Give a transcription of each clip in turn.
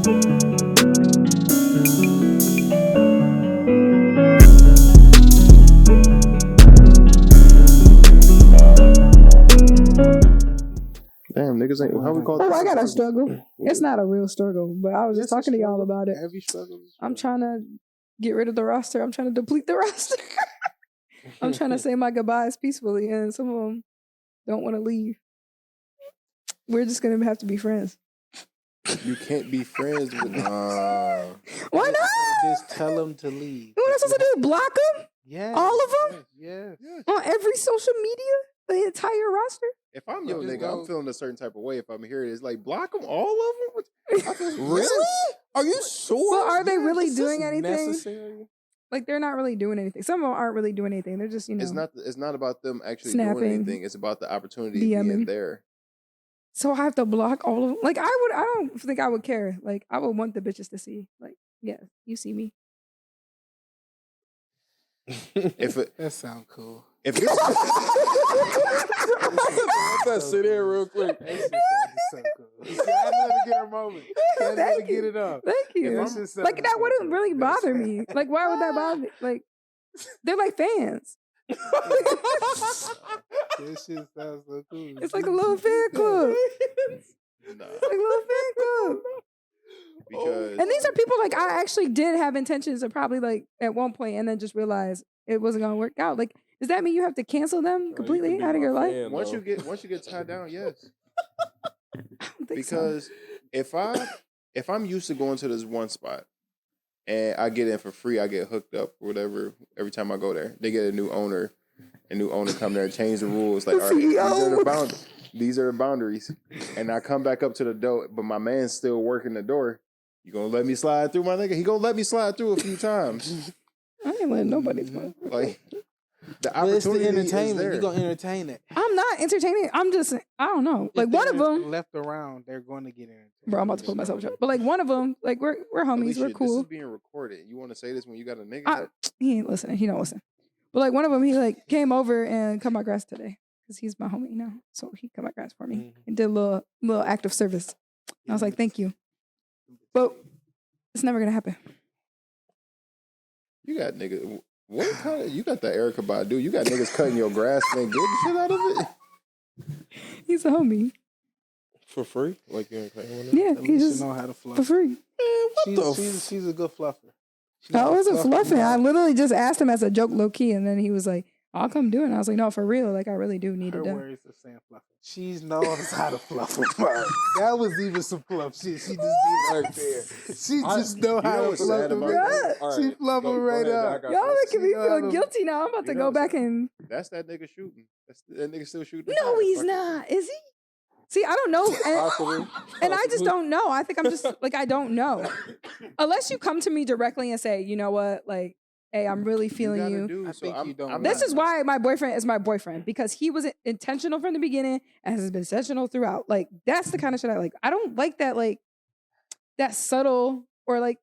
Damn, niggas ain't. How we call it? Oh, I got a struggle. It's not a real struggle, but I was just talking to y'all about it. Every struggle. I'm trying to get rid of the roster. I'm trying to deplete the roster. I'm trying to say my goodbyes peacefully, and some of them don't want to leave. We're just gonna have to be friends. You can't be friends with. Why not? Just tell them to leave. What am I supposed to do? Block them? Yeah. All of them? Yes. On every social media? The entire roster? If I'm your nigga, I'm feeling a certain type of way. If I'm here, it's like block them, all of them. Really? Are you sure? But are they really doing anything? Necessary? Like they're not really doing anything. Some of them aren't really doing anything. They're just, It's not about them actually snapping, doing anything. It's about the opportunity DMing. being there. So I have to block all of them. Like I don't think I would care. Like I would want the bitches to see. Like, yeah, you see me. That sounds cool. If it's Let that sit in real quick. That shit so cool. I let her get her moment. Let her get it up. Thank you. Like that wouldn't really bother me. Like why would that bother me? Like they're like fans. This shit sounds so cool. It's like a little fan club. nah, It's like a little fan club. because And these are people like I actually did have intentions of probably like at one point and then just realized it wasn't gonna work out. Like, does that mean you have to cancel them completely out of your life? once you get tied down, yes. I don't think Because if I'm used to going to this one spot and I get in for free, I get hooked up or whatever every time I go there. They get a new owner come there and change the rules. Like, all right, these are the boundaries. And I come back up to the door, but my man's still working the door. You gonna let me slide through, my nigga? He gonna let me slide through a few times. I ain't letting nobody know. Like the But it's the opportunity is entertainment. there. You're going to entertain it. I'm not entertaining. I'm just, I don't know. Like If one of they're them, left around, they're going to get entertained. bro, I'm about to put myself in trouble. But like one of them, like we're homies, Alicia, we're This cool. is being recorded. You want to say this when you got a nigga? He ain't listening. He don't listen. But like one of them, he like came over and cut my grass today because he's my homie now. So he cut my grass for me and did a little act of service. And I was like, thank you. But it's never gonna happen. You got niggas. What kind of? You got the Erica Badu. You got niggas cutting your grass and getting shit out of it. He's a homie. For free? Like you ain't paying with it? Yeah, At he least just you know how to fluff. for free. She's a good fluffer. I wasn't fluffing. I literally just asked him as a joke, low key, and then he was like, "I'll come do it." And I was like, "No, for real. Like, I really do need Her it done." words are saying fluffing. She knows how to fluff a part. That was even some fluff shit. She just did right there. She just know how to fluff the right. She fluff them right up. Y'all making me feel guilty now. I'm about to go back and. That's that nigga shooting. That nigga still shooting. No, he's not. Is he? See, I don't know. And I just don't know. I think I'm just like, I don't know. Unless you come to me directly and say, you know what, like, hey, I'm really feeling you. I think you don't. This is why my boyfriend is my boyfriend, because he was intentional from the beginning and has been intentional throughout. Like, that's the kind of shit I like. I don't like that, like, that subtle or like,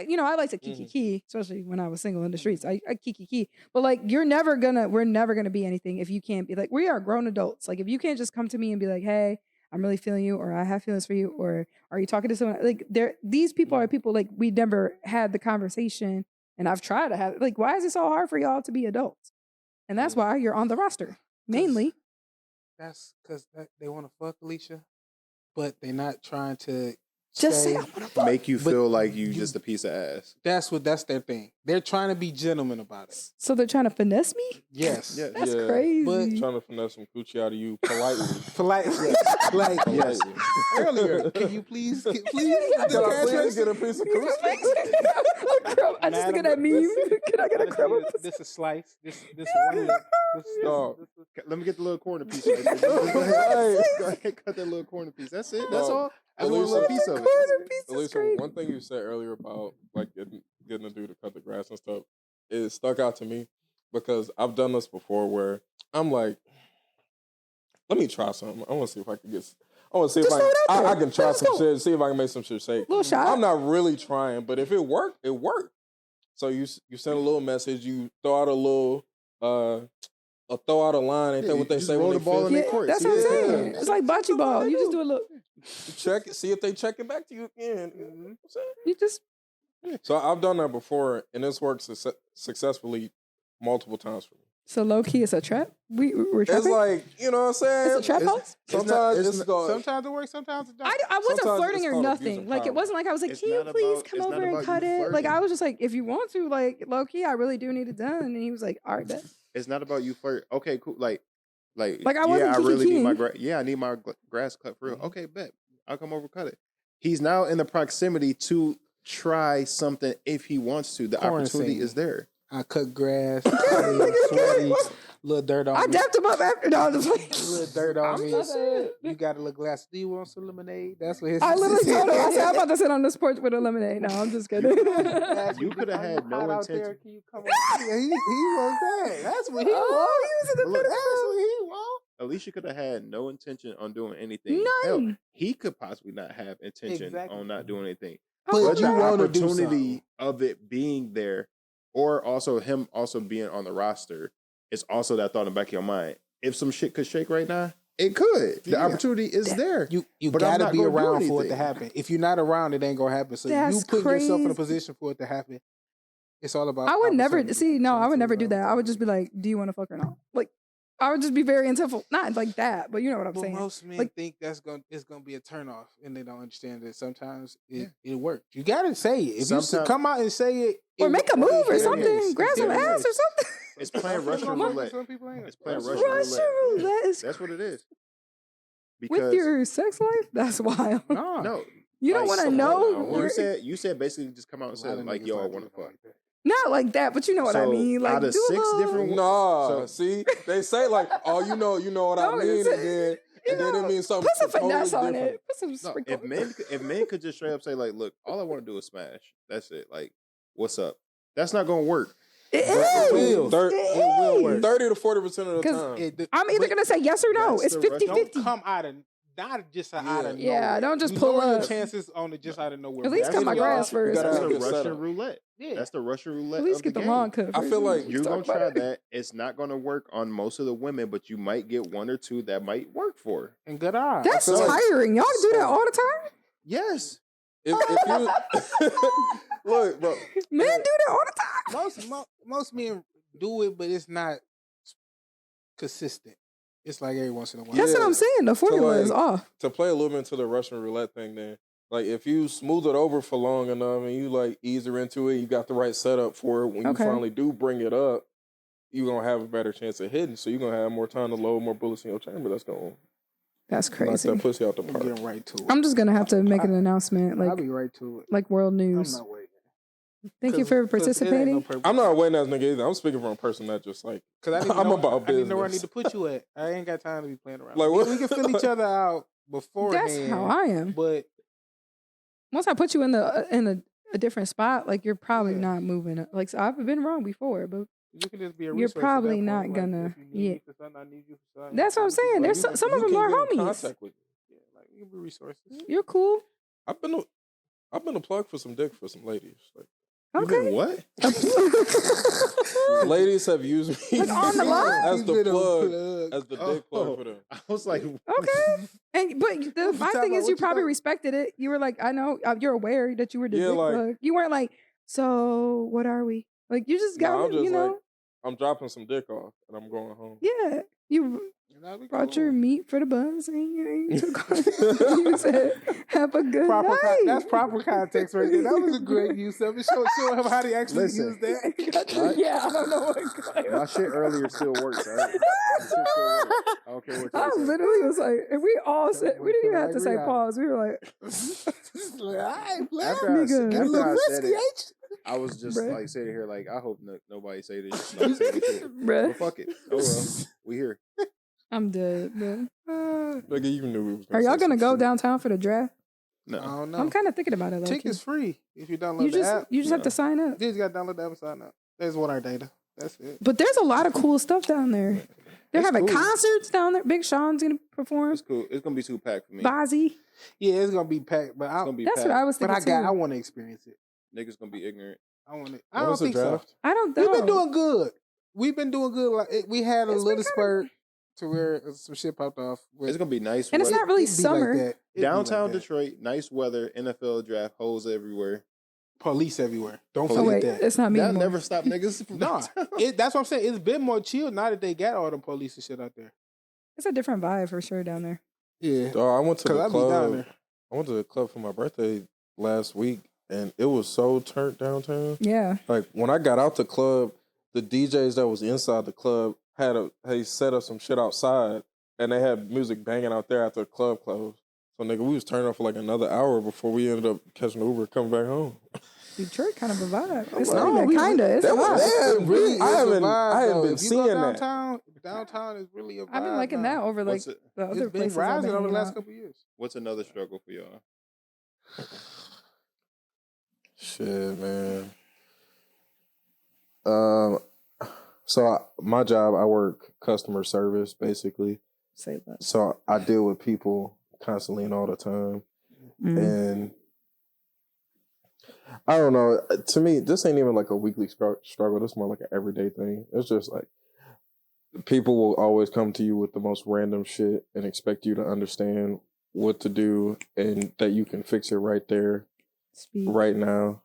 you know, I like to kiki, especially when I was single in the streets. I kiki. But like, we're never gonna be anything if you can't be like, we are grown adults. Like, if you can't just come to me and be like, hey, I'm really feeling you, or I have feelings for you, or are you talking to someone? Like, these people are people like we never had the conversation, and I've tried to have. Like, why is it so hard for y'all to be adults? And that's why you're on the roster mainly. That's because they want to fuck Alicia, but they're not trying to. Just say I want to fuck. Make you feel like you just a piece of ass. That's their thing. They're trying to be gentlemen about it. So they're trying to finesse me? Yes. That's crazy. But Trying to finesse some coochie out of you politely. politely. Like Yes. earlier, can you please Can I please get a piece of coochie? I just looking at meme. Can I get a crumb? This is slice. This one. Dog. Let me get the little corner piece. Right there. Go ahead, cut that little corner piece. That's it. That's all. I want a little piece of it. At least one thing you said earlier about like getting a dude to cut the grass and stuff, it stuck out to me because I've done this before where I'm like, let me try something. I want to see if I can get. I want to see if I can try some shit. See if I can make some shit shake. Little shot. I'm not really trying, but if it worked, it worked. So you send a little message. You throw out a little a throw out a line. Ain't that what they just say roll when the they ball in fist? their court. That's what I'm saying. It's like bocce ball. You just do a little. Check it. See if they check it back to you again. You know what I'm saying? You just. So I've done that before, and this works successfully multiple times for me. So low key, it's a trap. We're It's trapping. like, you know what I'm saying? It's a trap house. Sometimes Sometimes it works, sometimes it don't. I wasn't Sometimes flirting it's or called nothing. abusing Like it power. wasn't like I was like, It's can you not please about- come it's not over and about cut you it? Like flirting. I was just like, if you want to, like low key, I really do need it done. And he was like, all right, bet. It's not about you flirt. Okay, cool. Like I yeah, wasn't I Kiki really need my King. I need my grass cut for real. Okay, bet. I'll come over cut it. He's now in the proximity to try something if he wants to. The Corn opportunity singing. is there. I cut grass, sweaty, little dirt on I me. dapped him up after. No, I was just like, Little dirt on me. just saying. You got a little glass. Do you want some lemonade? That's what his. I literally told him, I said, I'm about to sit on this porch with a lemonade. No, I'm just kidding. You could have had no intention. Can you come on? Yeah, he was that. That's what he Oh, was. he was in the Look, middle. That's what he was. Alicia could have had no intention on doing anything. None. Hell, he could possibly not have intention Exactly. on not doing anything. But But you the wanna do opportunity of it being there, or also him also being on the roster, is also that thought in the back of your mind. If some shit could shake right now, it could. The Yeah. opportunity is there. You But I'm gotta not be gonna do around for it to anything. happen. If you're not around, it ain't gonna happen. So That's you put yourself in a crazy. position for it to happen. It's all about. I would never opportunity. see. No, I would never do that. I would just be like, "Do you want to fuck or not?" Like, I would just be very intentful. Not like that, but you know what I'm But saying. most men Like- think it's gonna be a turnoff, and they don't understand that sometimes it works. You gotta say it. If you Sometimes- come out and say it, Or it make a works. move or Hit something. miss. Grab some Hit ass miss. or something. It's Some playing people Russian gonna work, roulette. Some people ain't. It's playing Russian Russian Russian roulette. roulette is That's what it is. with Because your sex life. That's wild. No, no, You don't like, want to come know. on now. you're- You said basically just come out and A lot say of like, niggas yo, I like want to that fuck. like that. Not like that, but you know what I So, mean. Like, out of do a 6 little- different- Nah, So- see, they say like, oh, you know what No, I mean, it's- and then it means something Put some totally finesse on different. it. Put some No, sprinkle. if men could just straight up say like, look, all I want to do is smash. That's it. Like, what's up? That's not gonna work. It It is. will. It It will is. work. 30 to 40% of the 'Cause time. I'm either gonna say yes or no. That's It's the 50-50. Don't come out of not just out of Yeah, nowhere. don't just You pull lower up. your chances on it just out of nowhere. At least That's cut my the- grass first. gotta That's have the a good Russian setup. roulette. Yeah. That's the Russian roulette. At least of get the game. lawn cut. I first. feel like Let's You're talk gonna about try it. that. It's not gonna work on most of the women, but you might get one or two that might work for. And good eye. That's feel like- tiring. Y'all do that all the time. Yes. If you look, bro, Men do that all the time. Most men do it, but it's not consistent. It's like every once in a while. That's what Yeah. I'm saying. The formula is like- off. to play a little bit into the Russian roulette thing, then like if you smooth it over for long enough and you like ease her into it, you got the right setup for it. When Okay. you finally do bring it up, you're gonna have a better chance of hitting. So you're gonna have more time to load more bullets in your chamber. That's gonna That's knock crazy. that pussy out the I'm park. getting right to it. I'm just gonna have to make an announcement, I'll like be right to it. world I'm news. not waiting. Thank you for participating. I'm not waiting as nigga either. I'm speaking from a person that just like Because I'm about I need to know where I business. need to put you at. I ain't got time to be playing around. Like, we, what- we can fill each other out beforehand. That's how I am. But Once I put you in a different spot, like you're probably Yeah. not moving. Like so I've been wrong before, but you can just be a You're resource at probably that not point. gonna- If you need yeah. me for something, I need you for something. That's what I'm saying. There's You some of you them can are get in homies. contact with you. Yeah, like you can be resources. You're cool. I've been a plug for some dick for some ladies. Like You been Okay. what? ladies have used me Like on the line? as He's the been plug, unplugged. as the dick plug for them. I was like, Okay. And but the my talking thing about? is, you What you probably talking- respected it. You were like, I know you're aware that you were the Yeah, dick like- plug. You weren't like, so what are we? Like you just got I'm it, you just know. like, I'm dropping some dick off and I'm going home. Yeah, you That'd be brought cool. your meat for the buzz, and you took on. You said, "Have a good night." That's proper context right there. That was a great use of it. Show him how to actually Listen. use that. Right? Yeah, I don't know what. my shit earlier still works. All right? My shit still works. I don't care what I you say. literally was like, and we all said, we didn't even have to say Like, pause. We were like, Like, all right, play. After Nigga. after I said Risky, it, ain't I was just Bruh. like sitting here like, I hope nobody say this. Not say this shit. bruh, But fuck it. Oh well, we here. I'm dead, man. Nigga, you knew we was Are y'all say gonna some go shit. downtown for the draft? No. I don't know. I'm kind of thinking about it. Like, Tickets free if you download you the just app. you just have No. to sign up. You just got to download the app and sign up. There's one our data. That's it. But there's a lot of cool stuff down there. They're It's having cool. concerts down there. Big Sean's gonna perform. It's cool. It's gonna be too packed for me. Bazzi. Yeah, it's gonna be packed, but It's I gonna be That's packed. what I was but thinking I too. want to experience it. Niggas gonna be ignorant. I want it. I When don't is the think so. draft? I don't We've know. been doing good. we've been doing good. Like we had a It's been little kinda- spurt to where some shit popped off. It's gonna be nice. And it's weather. not really It'd be summer. Like that. It'd be Downtown like that. Detroit, nice weather, NFL draft, holes everywhere. Police everywhere. Don't Oh forget wait, that. it's not me That'll anymore. never stop niggas from Nah, downtown. that's what I'm saying. It's been more chill now that they got all them police and shit out there. It's a different vibe for sure down there. Yeah, I went to the I be down club. there. I went to the club for my birthday last week, and it was so turned downtown. Yeah. Like when I got out the club, the DJs that was inside the club had set up some shit outside, and they had music banging out there after the club closed. So nigga, we was turning up for like another hour before we ended up catching an Uber coming back home. Detroit kind of a vibe. It's No, not even we- kinda. It's a that was- vibe. Yeah, really, I is a haven't though. been If you seeing go that. Downtown is really a vibe. I've been liking now. that over like What's it- the other It's been places I've rising been over the hanging last out. couple of years. What's another struggle for y'all? Shit, man. My job, I work customer service basically. Say that. So I deal with people constantly and all the time. Mm. And I don't know. To me, this ain't even like a weekly struggle. This is more like an everyday thing. It's just like people will always come to you with the most random shit and expect you to understand what to do and that you can fix it right there, Speed. right now.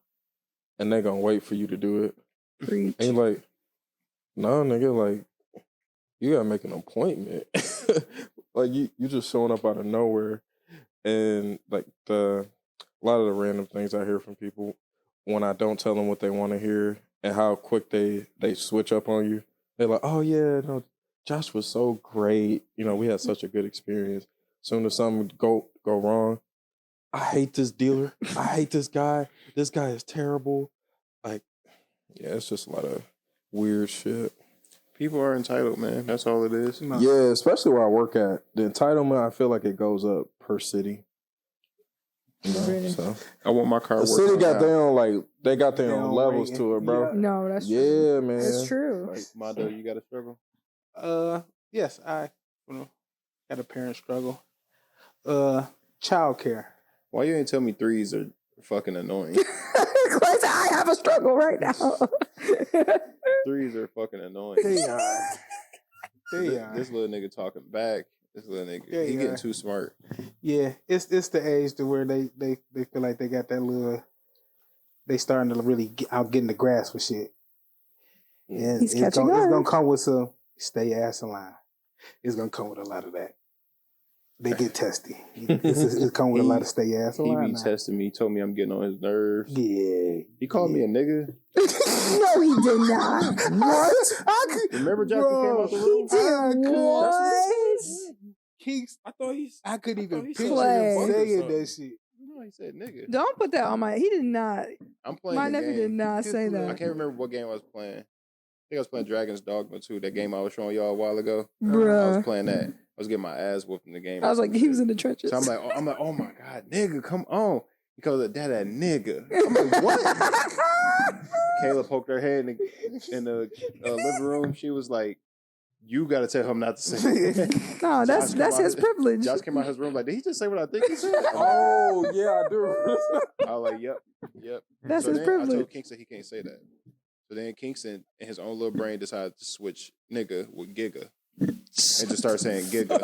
And they're going to wait for you to do it. Preach. And you're like, no, nigga, like, you got to make an appointment. Like, you just showing up out of nowhere. And, like, a lot of the random things I hear from people when I don't tell them what they want to hear and how quick they switch up on you. They're like, oh, yeah, no, Josh was so great. You know, we had such a good experience. Soon as something go wrong, I hate this dealer. I hate this guy. This guy is terrible. Like, yeah, it's just a lot of weird shit. People are entitled, man. That's all it is. No. Yeah, especially where I work at. The entitlement, I feel like it goes up per city. You know, Really? so I want my car. the working city got out. their own, like, they got their Their own own levels rating. to it, bro. No, that's true. Yeah, man. That's true. Like, Mondo, you got a struggle? Yes, I had a parent struggle. Childcare. Why you ain't tell me threes are fucking annoying? Because I have a struggle right now. Threes are fucking annoying. They are. This little nigga talking back. This little nigga, They he getting are. too smart. Yeah, it's the age to where they feel like they got that little. They starting to really get in the grass for shit. And He's it's catching gonna, it's on. gonna come with some stay ass in line. It's gonna come with a lot of that. They get testy. It's come with a lot of stay ass in He line. be now. testing me. Told me I'm getting on his nerves. Yeah. He called me a nigga. No, he did not. What? Remember Jackson came out the He room? did what? I couldn't even he picture said Play. him saying something. that shit. No, he said nigga. Don't put that on my. He did not. I'm playing My the nephew game. did not say I that. can't remember what game I was playing. I think I was playing Dragon's Dogma 2, that game I was showing y'all a while ago. I was Bruh. playing that. I was getting my ass whooped in the game. I was like, he was in the trenches. So I'm like, oh my God, nigga, come on. He calls it that nigga. I'm like, what? Kayla poked her head in the living room. She was like, you got to tell him not to say it. No, that's his privilege. Josh came out his room like, did he just say what I think he said? Oh, yeah, I do. I was like, yep. That's So his then I privilege. told Kingston he can't say that. So then Kingston, in his own little brain, decided to switch nigga with giga. And just start saying giga.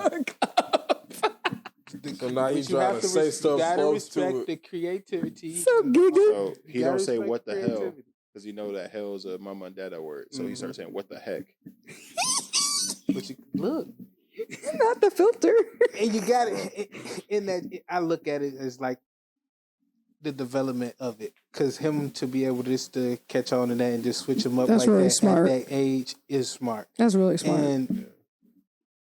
So now he's But you trying have to say stuff You gotta close to respect it. the creativity. So giga. So he You gotta don't say respect what the hell. creativity. Because you know that hell's a mama and dada word. So he starts saying, what the heck? But you look, Not the filter. and you got it in that. I look at it as like the development of it, because him to be able just to catch on to that and just switch him up That's like really that smart. at that age is smart. That's really smart. And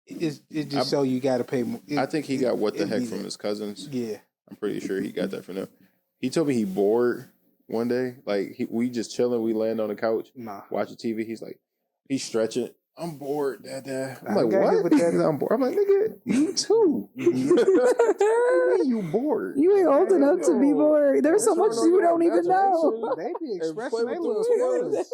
it just show you got to pay more. I think he got what the it heck be from that. his cousins. Yeah. I'm pretty sure he got that from them. He told me he bored one day. Like, we just chilling. We land on the couch, Nah. watching TV. He's like, he's stretching. I'm bored, Dad. I'm I like, got it what? with that. I'm bored. I'm like, nigga, you too. What do you mean you bored? You ain't old enough to be bored. There's so much you don't even know. They be play expressing their with little those feelings.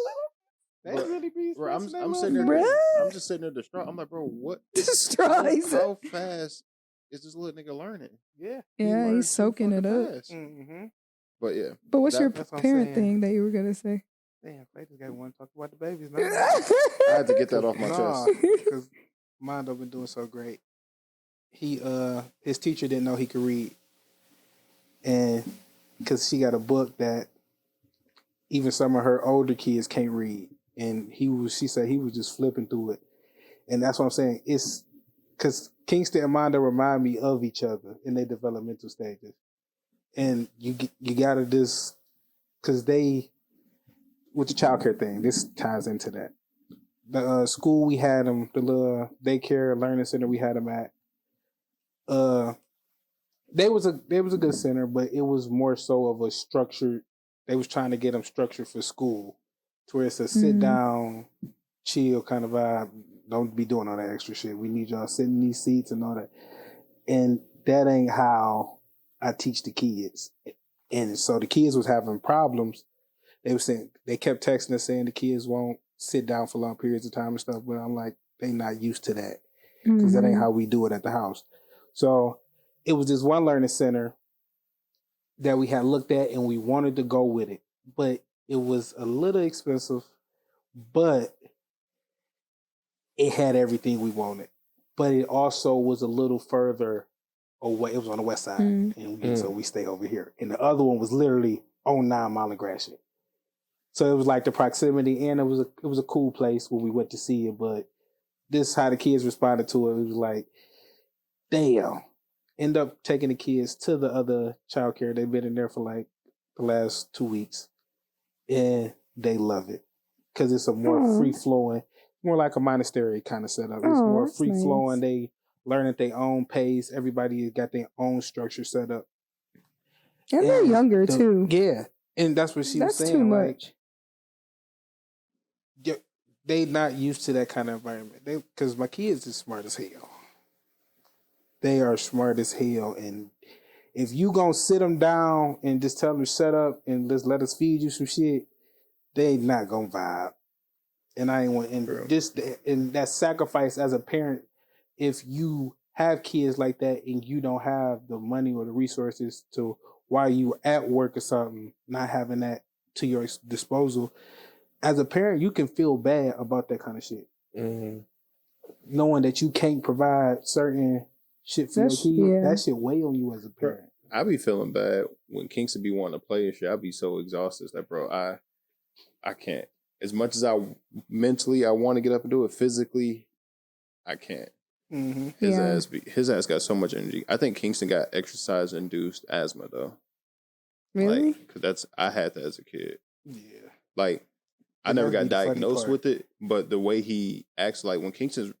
They Bro, really be Bro, expressing their I'm little sitting there. feelings. Bruh. I'm just sitting there distraught. I'm like, bro, what? Straw. He said. How fast is this little nigga learning? Yeah. He Yeah, learns he's too soaking it fucking up. fast. Mm-hmm. But yeah, But what's your That's what I'm parent saying. thing that you were gonna say? Damn, Clay just got one talk about the babies. No, I had to get that off my nah, chest. because Mondo been doing so great. He his teacher didn't know he could read, and because she got a book that even some of her older kids can't read, and she said he was just flipping through it, and that's what I'm saying. It's because Kingston and Mondo remind me of each other in their developmental stages, and you gotta just because they with the childcare thing. This ties into that. The school we had them, the little daycare learning center we had them at. They was a good center, but it was more so of a structured. They was trying to get them structured for school, to where it's a sit down, chill kind of vibe. Don't be doing all that extra shit. We need y'all sitting in these seats and all that. And that ain't how I teach the kids. And so the kids was having problems. They were saying they kept texting us saying the kids won't sit down for long periods of time and stuff. But I'm like, they not used to that because that ain't how we do it at the house. So it was this one learning center that we had looked at and we wanted to go with it, but it was a little expensive, but it had everything we wanted. But it also was a little further away. It was on the west side, and so we stay over here. And the other one was literally on 9 Mile and Gratiot. So it was like the proximity, and it was a cool place when we went to see it. But this is how the kids responded to it. It was like, damn. End up taking the kids to the other childcare. They've been in there for like the last 2 weeks, and they love it because it's a more free flowing, more like a monastery kind of setup. It's more free flowing. Nice. They learn at their own pace. Everybody got their own structure set up. And they're younger too. Yeah, and that's what she was saying. That's too much. Like, they not used to that kind of environment. Because my kids is smart as hell. They are smart as hell, and if you gonna sit them down and just tell them to shut up and just let us feed you some shit, they not gonna vibe. And I ain't want and that sacrifice as a parent, if you have kids like that and you don't have the money or the resources to while you at work or something, not having that to your disposal, as a parent, you can feel bad about that kind of shit. Mm-hmm. Knowing that you can't provide certain shit for your kid, that shit weigh on you as a parent. I be feeling bad when Kingston be wanting to play and shit. I be so exhausted that, bro, I can't. As much as I mentally I want to get up and do it, physically, I can't. Mm-hmm. His ass got so much energy. I think Kingston got exercise induced asthma though. Really? Like, cause I had that as a kid. Yeah. Like, I never got diagnosed with it, but the way he acts, like when Kingston's,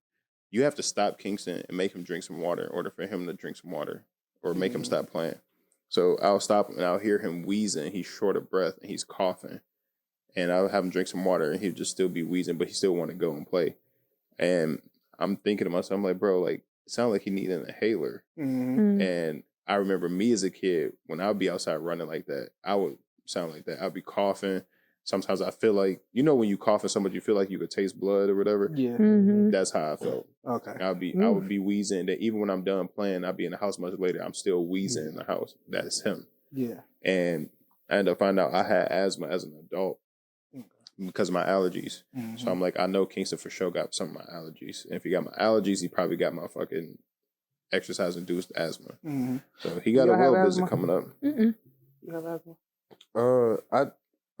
you have to stop Kingston and make him drink some water in order for him to drink some water or make him stop playing. So I'll stop him and I'll hear him wheezing. He's short of breath and he's coughing. And I'll have him drink some water and he'll just still be wheezing, but he still want to go and play. And I'm thinking to myself, I'm like, bro, like, it sounds like he need an inhaler. Mm-hmm. And I remember me as a kid, when I would be outside running like that, I would sound like that. I'd be coughing. Sometimes I feel like, you know, when you coughing so much, you feel like you could taste blood or whatever. Yeah. Mm-hmm. That's how I felt. Okay. I would be wheezing. That even when I'm done playing, I'd be in the house much later. I'm still wheezing in the house. That's him. Yeah. And I ended up finding out I had asthma as an adult because of my allergies. Mm-hmm. So I'm like, I know Kingston for sure got some of my allergies. And if he got my allergies, he probably got my fucking exercise-induced asthma. Mm-hmm. So he got a well visit coming up. Mm-mm. You have asthma?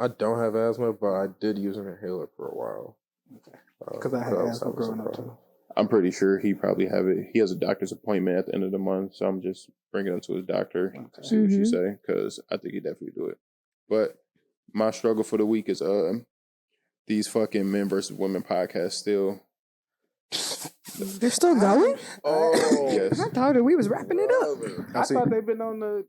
I don't have asthma, but I did use an inhaler for a while. Okay. Because I had asthma growing up too. I'm pretty sure he probably have it. He has a doctor's appointment at the end of the month, so I'm just bringing him to his doctor to see what she say, because I think he definitely do it. But my struggle for the week is these fucking Men versus Women podcasts still. They're still going? Oh, yes. I thought we was wrapping it up. I thought they've been on the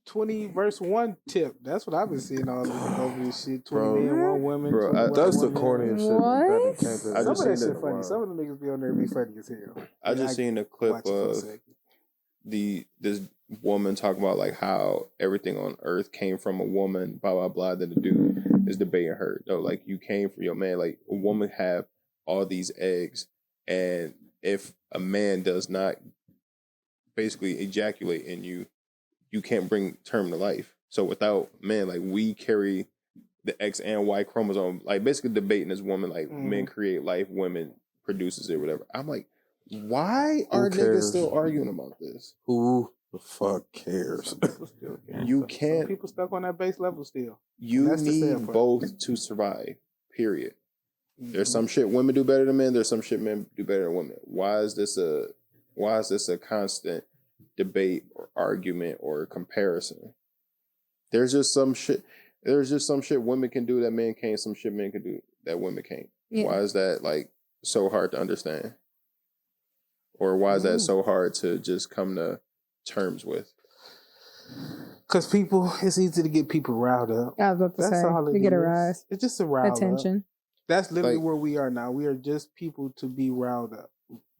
20 verse 1 tip. That's what I've been seeing all over this shit. 20 men, 1 woman. Bro, that's the corniest shit. What? Some of that shit funny. Some of the niggas be on there and be funny as hell. I just seen a clip of this woman talking about like how everything on earth came from a woman, blah, blah, blah. Then the dude is debating her. No, like, you came from your man. Like, a woman have all these eggs, and if a man does not basically ejaculate in you, you can't bring term to life. So without men, like, we carry the X and Y chromosome, like basically debating this woman, like men create life, women produces it, whatever. I'm like, why are niggas still arguing about this? Who the fuck cares? You Some can't. people stuck on that base level still. You need both to survive. Period. There's some shit women do better than men. There's some shit men do better than women. Why is this a constant debate or argument or comparison? There's just some shit women can do that men can't. Some shit men can do that women can't. Yeah. Why is that like so hard to understand? Or why is that so hard to just come to terms with? Because it's easy to get people riled up. I was about to say, all get a rise. It's just a rile attention. Up. That's literally where we are now. We are just people to be riled up.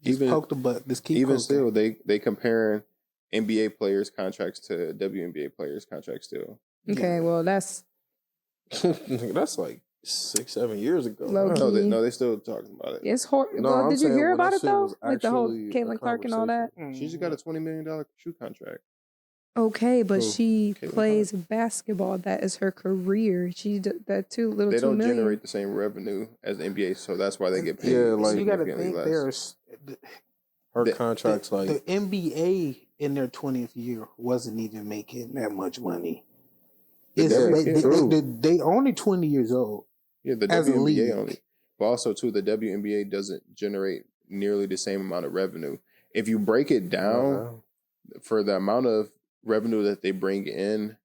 Just poke the butt. Just keep even poking. Still, they comparing NBA players' contracts to WNBA players' contracts still. Okay, well that's like 6-7 years ago. No, they still talking about it. It's horrible. No, did you hear about it though? Like the whole Caitlin Clark and all that. She just got a $20 million shoe contract. Okay, but she plays basketball. That is her career. She that too little. They don't generate the same revenue as the NBA, so that's why they get paid. Yeah, like you got to think there's her contracts. Like the NBA in their 20th year wasn't even making that much money. They only 20 years old. Yeah, the WNBA only, but also too the WNBA doesn't generate nearly the same amount of revenue. If you break it down for the amount of revenue that they bring in,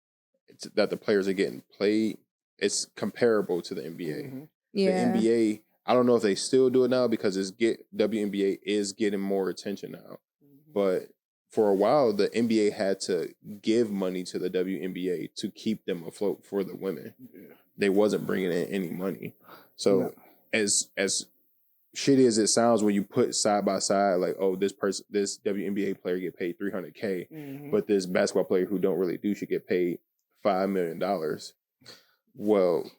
that the players are getting paid, it's comparable to the NBA. Mm-hmm. Yeah. The NBA, I don't know if they still do it now because WNBA is getting more attention now. Mm-hmm. But for a while, the NBA had to give money to the WNBA to keep them afloat for the women. Yeah. They wasn't bringing in any money. So as shitty as it sounds when you put side by side, like, oh, this WNBA player get paid $300K, but this basketball player who don't really do should get paid $5 million. Well,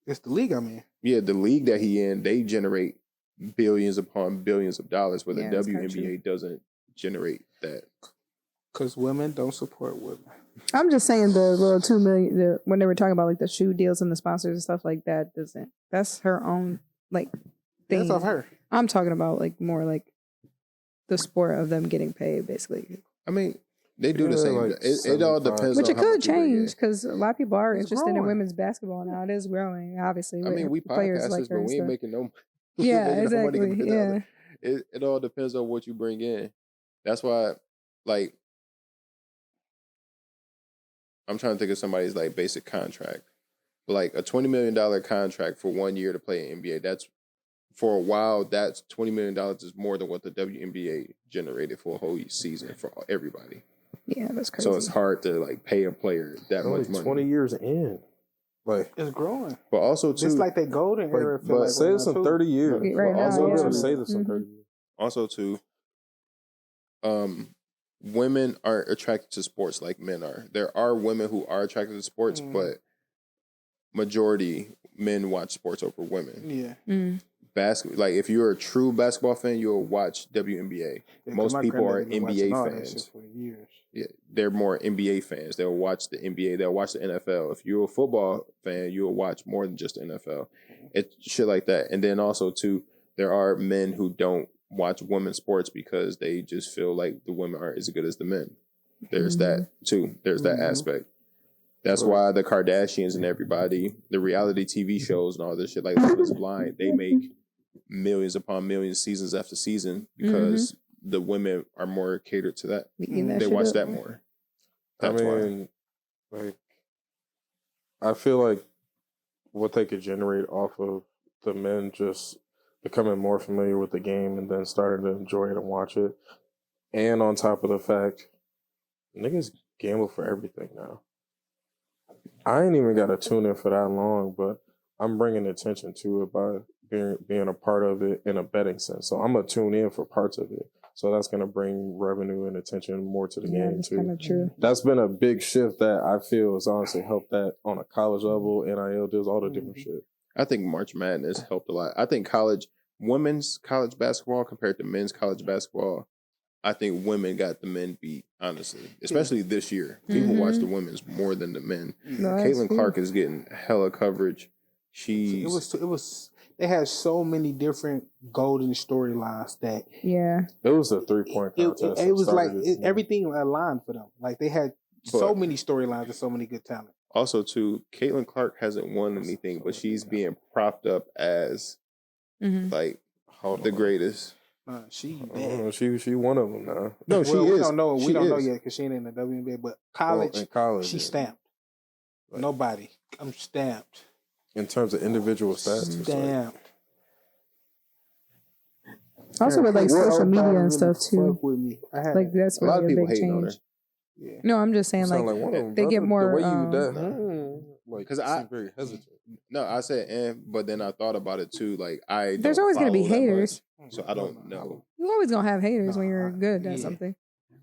it's the league I'm in. Yeah, the league that he in, they generate billions upon billions of dollars, but the WNBA doesn't generate that. Because women don't support women. I'm just saying the little $2 million when they were talking about like the shoe deals and the sponsors and stuff like that that's her own like thing. That's off her. I'm talking about like more like the sport of them getting paid basically. I mean, they do the same. Like it all depends. Which it could change because a lot of people are interested in women's basketball now. It is growing, obviously. I mean, we podcasters, like but we ain't making no. Yeah, exactly. Yeah, it all depends on what you bring in. That's why, like, I'm trying to think of somebody's like basic contract, but like a $20 million contract for 1 year to play in NBA. That's for a while. That's $20 million is more than what the WNBA generated for a whole season for everybody. Yeah, that's crazy. So it's hard to like pay a player that much money. 20 years in, like it's growing. But also too, it's like the golden era. But like say this in 30 years. Right now, also say this in 30 years. Also too, women aren't attracted to sports like men are. There are women who are attracted to sports, but majority men watch sports over women. Yeah. Like if you're a true basketball fan, you'll watch WNBA. Most people are NBA fans. For years. Yeah, they're more NBA fans. They'll watch the NBA. They'll watch the NFL. If you're a football fan, you'll watch more than just the NFL. It's shit like that. And then also too, there are men who don't watch women's sports because they just feel like the women aren't as good as the men. There's that too. There's that aspect. That's why the Kardashians and everybody, the reality TV shows and all this shit like Love is Blind, they make millions upon millions, seasons after season, because the women are more catered to that. They watch that more. That's why. Like, I feel like what they could generate off of the men just becoming more familiar with the game and then starting to enjoy it and watch it. And on top of the fact, niggas gamble for everything now. I ain't even got to tune in for that long, but I'm bringing attention to it by being a part of it in a betting sense. So I'm going to tune in for parts of it. So that's going to bring revenue and attention more to the game too. Kind of true. That's been a big shift that I feel has honestly helped that on a college level, NIL deals, all the different shit. I think March Madness helped a lot. I think women's college basketball compared to men's college basketball, I think women got the men beat, honestly. Especially this year. People watch the women's more than the men. No, Caitlin Clark is getting hella coverage. It was. They had so many different golden storylines that It was a 3-point contest. it was like everything aligned for them. Like they had so many storylines and so many good talent. Also, too, Caitlin Clark hasn't won anything, but she's being propped up as like the greatest. She bad. She one of them now. No, she is. We don't know. She We don't know is. yet because she ain't in the WNBA. But college, in college, she yeah. stamped. Like, Nobody. I'm stamped. in terms of individual stats. It's like, Stamped. Also with like social media and stuff too. Fuck with me. I had Like that's A lot of really a people big hating on her. change. No, I'm just saying sound like one of them, they get brother. more, The way you that, like, 'cause you I- seem very hesitant. No, I said but then I thought about it too. Like There's always gonna be follow that haters. much, so I don't know. you're always gonna have haters when you're good at yeah. something.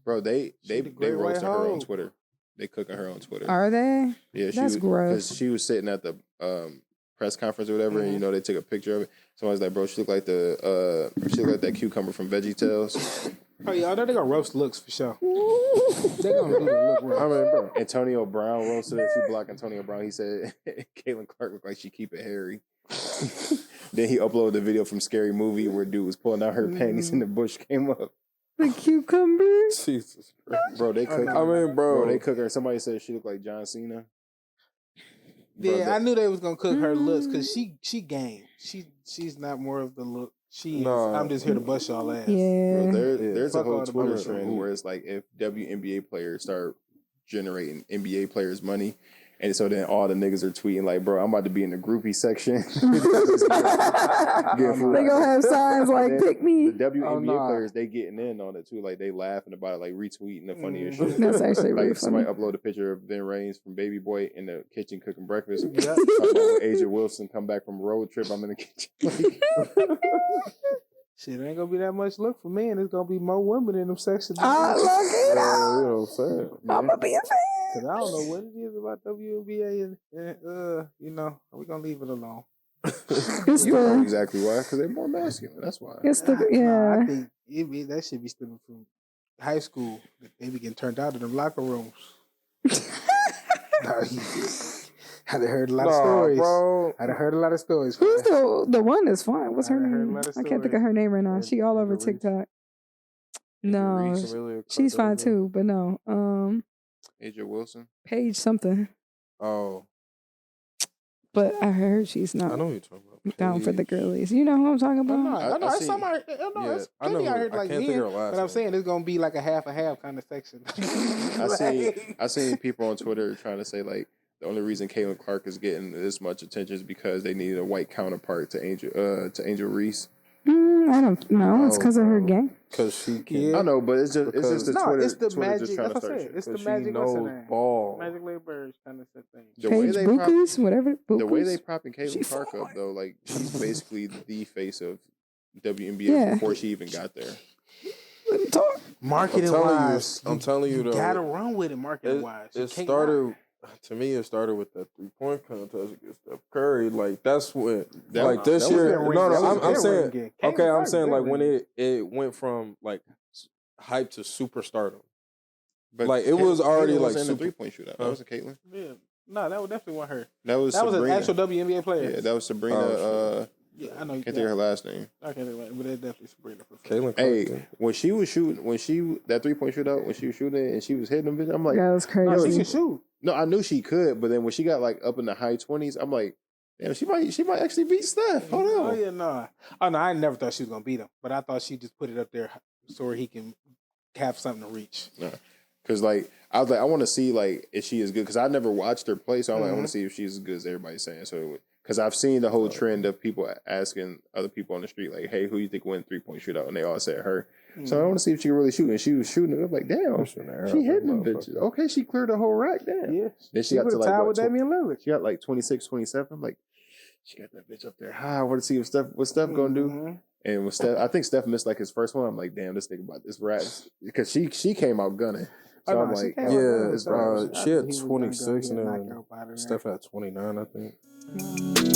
Bro, they the great white roasted her on hoe. Twitter. They cooking her on Twitter. Are they? Yeah, That's gross. Because she was sitting at the press conference or whatever, and they took a picture of it. Someone's like, "Bro, she looked like she looked like that cucumber from VeggieTales." Oh yeah, I know they gonna roast looks for sure. They gonna do the look roast. I mean, bro, Antonio Brown roasted her. She blocked Antonio Brown. He said Caitlin Clark looked like she keep it hairy. Then he uploaded the video from Scary Movie where dude was pulling out her panties and the bush came up. The cucumber? Jesus Christ. Bro, they cook. I mean, bro, they cook her. Somebody said she looked like John Cena. Bro, Yeah, I knew they was gonna cook her looks because she game. She's not more of the look. She is. Nah. I'm just here to bust y'all ass. Yeah. Bro, there's a Fuck whole all the Twitter bullshit. trend where it's like if WNBA players start generating NBA players money, and so then all the niggas are tweeting like, "Bro, I'm about to be in the groupie section." They gonna have signs like "Pick me." The WNBA Oh, nah. players, they getting in on it too. Like they laughing about it, like retweeting the funniest shit. That's actually really Like somebody funny. upload a picture of Vin Raines from Baby Boy in the kitchen cooking breakfast. Yep. Talking about when Asia Wilson come back from a road trip. I'm in the kitchen. Shit, it ain't gonna be that much look for men. It's gonna be more women in them sections. I love it. you know what I'm saying? I'm gonna be a fan. Cause I don't know what it is about WNBA and we're gonna leave it alone. It's You know the exactly why? Because they're more masculine. That's why. it's the Nah, yeah. I think that should be stemming from high school. They be getting turned out in them locker rooms. I done heard a lot of stories. Bro. I done heard a lot of stories. Who's the one that's fine? What's her I heard a name? lot of I can't think of stories. her name right now. And- She all over and Reese. TikTok. No, Reese. she's fine too, but no. Asia Wilson. Paige something. Oh, But I heard she's I not know who you're talking about. down for the Paige. girlies. You know who I'm talking I know, about? I know. I It's seen- somebody. Yeah, It's I know plenty I who- heard I like can't think men, of her last but I'm name. saying it's gonna be like a half kind of section. I seen people on Twitter trying to say like the only reason Caitlin Clark is getting this much attention is because they needed a white counterpart to Angel Reese. I don't know. It's because of her bro. gang. Because she can. Yeah. I know, but it's just the No, Twitter. it's the Twitter magic. just trying That's to what I start said. shit. It's the 'Cause magic. she What's her knows name? ball. Magic Lady Bird kind of thing. The way Paige they prop- Bukus, whatever. The way they Bukus. propping Caitlin She Clark up fine. though, like she's basically the face of WNBA Yeah. before she even got there. Let him talk. Marketing I'm telling you, wise, I'm telling you though. gotta run with it. Marketing wise, It started. To me, it started with that 3-point contest against Steph Curry. Like that's what, That- like this that was year. been ring- No, that was I'm been saying. ringing. Okay, Caitlin I'm Clark saying been like when ringing. it went from like hype to superstardom. But Like, it was already, Caitlin like, wasn't in super- the 3-point shootout. That wasn't Caitlin. Yeah, no, that was definitely wasn't her. That was That was an Sabrina. actual WNBA player. Yeah, that was Sabrina. Oh, Yeah, I know. Can't think of her last name. I can't think of it, but that's definitely Sabrina. For sure. Caitlin Clark. Hey, when she was shooting, that 3-point shootout, when she was shooting and she was hitting them, bitch, I'm like, That was No, she crazy. can shoot. no, I knew she could, but then when she got like up in the high 20s, I'm like, damn, she might actually beat Steph. Hold on. Oh yeah, no. Oh no, I never thought she was gonna beat him, but I thought she just put it up there so he can have something to reach. Because like I was like, I want to see like if she is good. Because I never watched her play, so I'm like, I want Mhm. to see if she's as good as everybody's saying. So because I've seen the whole trend of people asking other people on the street like, hey, who you think win 3-point shootout, and they all said her. So I want to see if she can really shoot. And she was shooting it. I'm like, damn, she hitting them bitches. Okay, she cleared the whole rack. Damn. Yeah, Then she got to was like tied what, with Damian Lillard. she got like 26, 27. I'm like, she got that bitch up there high. I want to see what Steph gonna do. Mhm. And with Steph, I think Steph missed like his first one. I'm like, damn, this nigga about this rap because she came out gunning. So Oh, I'm no, she like, came out Yeah, good. it's So right. I she think had he was 26 gonna and go then knock her out of there. Steph had 29, I think.